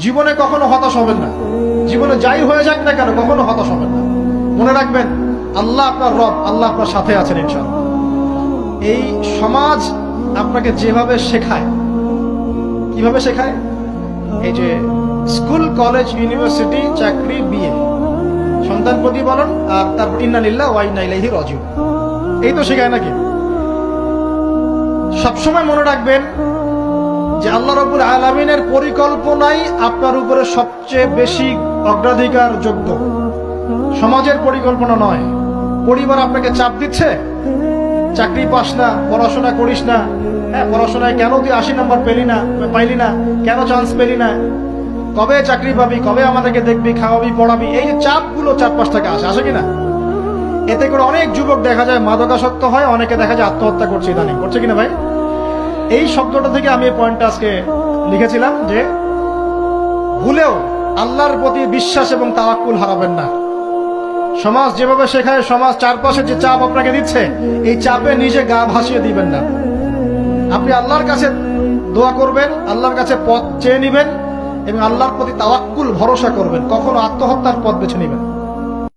জীবনে কখনো হতাশ হবেন না। জীবনে যাই হয়ে যাক না কেন কখনো হতাশ হবেন না। মনে রাখবেন আল্লাহ আপনার রব, আল্লাহ আপনার সাথে আছেন ইনশাআল্লাহ। এই সমাজ আপনাকে যেভাবে শেখায়, কিভাবে শেখায়, এই যে স্কুল, কলেজ, ইউনিভার্সিটি, চাকরি, বিয়ে, সন্তান প্রতিপালন, আর তারপর ইন্না লিল্লাহি ওয়া ইন্না ইলাইহি রাজিউন, এই তো শেখায় নাকি? সবসময় মনে রাখবেন যে আল্লাহ রাব্বুল আলামিনের পরিকল্পনাই আপনার উপরে সবচেয়ে বেশি অগ্রাধিকার যোগ্য, সমাজের পরিকল্পনা নয়। পরিবার আপনাকে চাপ দিচ্ছে, চাকরি পাস না, পড়াশোনা করিস না, হ্যাঁ পড়াশোনায় কেন তুই 80 নম্বর পাইলি না, কেন চান্স পেলি না, কবে চাকরি পাবি, কবে আমাদেরকে দেখবি, খাওয়াবি, পড়াবি, এই যে চাপগুলো চারপাশ থেকে আসে কিনা, এতে করে অনেক যুবক দেখা যায় মাদকাসক্ত হয়, অনেকে দেখা যায় আত্মহত্যা করছে, ইদানিং করছে কিনা ভাই? এই শব্দটা থেকে আমি এই পয়েন্টটা আজকে লিখেছিলাম যে ভুলেও আল্লাহর প্রতি বিশ্বাস এবং তাওয়াক্কুল হারাবেন না। সমাজ যেভাবে শেখায়, সমাজ চারপাশে যে চাপ আপনাকে দিচ্ছে, এই চাপে নিজে গা ভাসিয়ে দিবেন না। আপনি আল্লাহর কাছে দোয়া করবেন, আল্লাহর কাছে পথ চেয়ে নিবেন এবং আল্লাহর প্রতি তাওয়াক্কুল ভরসা করবেন, কখনো আত্মহত্যার পথ বেছে নিবেন।